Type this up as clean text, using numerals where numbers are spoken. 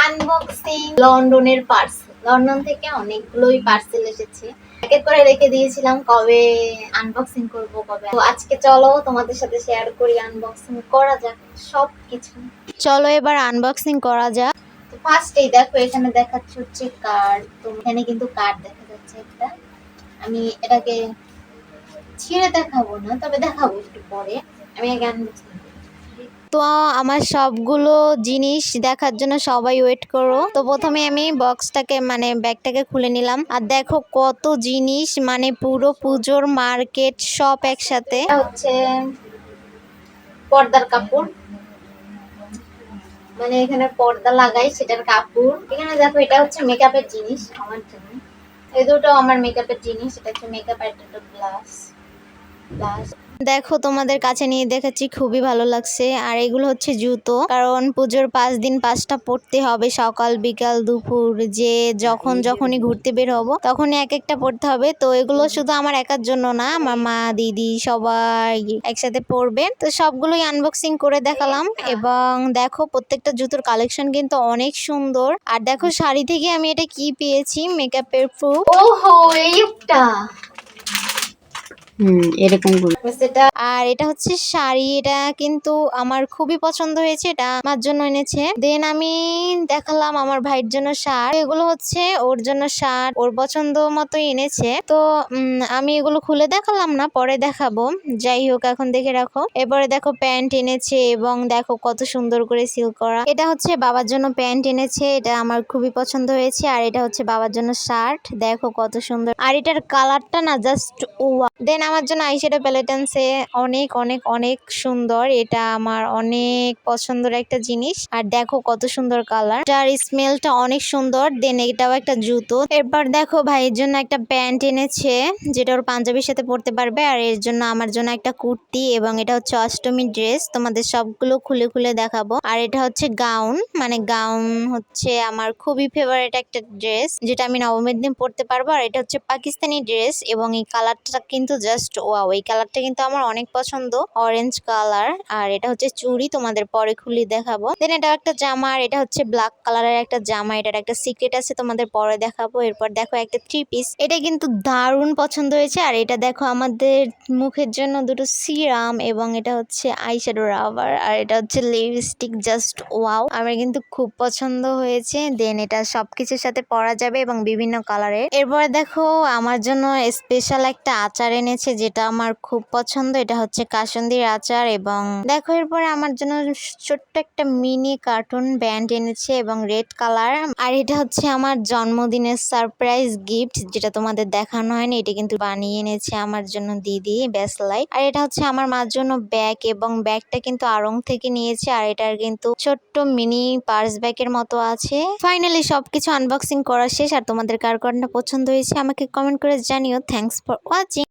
Unboxing লন্ডনের parcel. London থেকে অনেকগুলোই পার্সেল এসেছে, এক এক করে রেখে দিয়েছিলাম কবে আনবক্সিং করব কবে। তো আজকে চলো তোমাদের সাথে শেয়ার করি, আনবক্সিং করা যাক সবকিছু। চলো এবার আনবক্সিং করা যাক। তো ফার্স্টেই দেখো এখানে দেখাচ্ছে হচ্ছে কার্ড। তো এখানে কিন্তু কার্ড দেখা যাচ্ছে একটা। আমি এটাকে ছিঁড়ে দেখাবো না, তবে দেখাবো একটু পরে। আমি আগে আনবক্সিং। তো আমার সবগুলো জিনিস দেখার জন্য সবাই ওয়েট করো। তো প্রথমে আমি বক্সটাকে মানে ব্যাগটাকে খুলে নিলাম, আর দেখো কত জিনিস, মানে পুরো পুজোর মার্কেট সব একসাথে। হচ্ছে পর্দার কাপড়, মানে এখানে পর্দা লাগাই সেটার কাপড়। এখানে দেখো এটা হচ্ছে মেকআপের জিনিস আমার জন্য, এই দুটো আমার মেকআপের জিনিস। এটা হচ্ছে মেকআপ আর একটা গ্লাস। দেখো তোমাদের কাছে নিয়ে দেখাচ্ছি, খুবই ভালো লাগছে। আর এগুলো হচ্ছে জুতো, কারণ পুজোর 5 দিন 5টা পড়তে হবে, সকাল বিকাল দুপুর, যে যখনই ঘুরতে বের হবো তখনই এক একটা পড়তে হবে। তো এগুলো শুধু আমার একার জন্য না, আমার মা দিদি সবাই একসাথে পড়বে। তো সবগুলোই আনবক্সিং করে দেখালাম। এবং দেখো প্রত্যেকটা জুতোর কালেকশন কিন্তু অনেক সুন্দর। আর দেখো শাড়ি থেকে আমি এটা কি পেয়েছি, মেকআপের প্রুফ। ওহো, এই একটা এরকম আর এটা হচ্ছে শাড়ি। এটা কিন্তু আমার খুবই পছন্দ হয়েছে, এটা আমার জন্য এনেছে। দেন আমি দেখালাম আমার ভাইয়ের জন্য শার্ট। এগুলো হচ্ছে ওর জন্য শার্ট, ওর পছন্দ মতোই এনেছে। তো আমি এগুলো খুলে দেখালাম না, পরে দেখাবো। যাই হোক, এখন দেখে রাখো। এবারে দেখো প্যান্ট এনেছে, এবং দেখো কত সুন্দর করে সিল করা। এটা হচ্ছে বাবার জন্য প্যান্ট এনেছে, এটা আমার খুবই পছন্দ হয়েছে। আর এটা হচ্ছে বাবার জন্য শার্ট, দেখো কত সুন্দর। আর এটার কালারটা না জাস্ট ওয়া। দেন আমার জন্য আইশ্যাডো প্যালেট আনছে, অনেক অনেক অনেক সুন্দর। এটা আমার অনেক পছন্দের একটা জিনিস। আর দেখো কত সুন্দর কালার, যার স্মেলটা অনেক সুন্দর। দেন এটাও একটা জুতো। এরপর দেখো ভাইয়ের জন্য একটা প্যান্ট এনেছে, যেটা ওর পাঞ্জাবির সাথে পরতে পারবে। আর এর জন্য আমার জন্য একটা কুর্তি, এবং এটা হচ্ছে অষ্টমী ড্রেস। তোমাদের সবগুলো খুলে খুলে দেখাবো। আর এটা হচ্ছে গাউন, মানে গাউন হচ্ছে আমার খুবই ফেভারিট একটা ড্রেস, যেটা আমি নবমীর দিন পরতে পারবো। আর এটা হচ্ছে পাকিস্তানি ড্রেস, এবং এই কালারটা কিন্তু জাস্ট ওয়াও। এই কালারটা কিন্তু আমার অনেক পছন্দ, অরেঞ্জ কালার। আর এটা হচ্ছে চুড়ি, তোমাদের পরে খুলে দেখাবো। দেন এটা একটা জামা, আর এটা হচ্ছে ব্ল্যাক কালারের একটা জামা। এটার একটা সিক্রেট আছে, তোমাদের পরে দেখাবো। এরপর দেখো একটা 3 পিস, এটা কিন্তু দারুণ পছন্দ হয়েছে। আর এটা দেখো আমাদের মুখের জন্য দুটো সিরাম, এবং এটা হচ্ছে আইশ্যাডো রাবার, আর এটা হচ্ছে লিপস্টিক, জাস্ট ওয়াও। আমার কিন্তু খুব পছন্দ হয়েছে। দেন এটা সবকিছুর সাথে পরা যাবে, এবং বিভিন্ন কালারের। এরপর দেখো আমার জন্য স্পেশাল একটা আচার এনেছে, যেটা আমার খুব পছন্দ। এটা হচ্ছে কাসুন্দির আচার। এবং দেখো এরপরে আমার জন্য ছোট্ট একটা মিনি কার্টুন ব্যান্ড এনেছে, এবং রেড কালার। আর এটা হচ্ছে আমার জন্মদিনের সারপ্রাইজ গিফট, যেটা তোমাদের দেখানো হয়নি। এটা কিন্তু বানিয়ে এনেছে আমার জন্য দিদি বেসলাই। আর এটা হচ্ছে আমার মার জন্য ব্যাগ, এবং ব্যাগটা কিন্তু আড়ং থেকে নিয়েছে। আর এটার কিন্তু ছোট্ট মিনি পার্স ব্যাগের মতো আছে। ফাইনালি সবকিছু আনবক্সিং করা শেষ। আর তোমাদের কার কোনটা পছন্দ হয়েছে আমাকে কমেন্ট করে জানিও। Thanks for watching.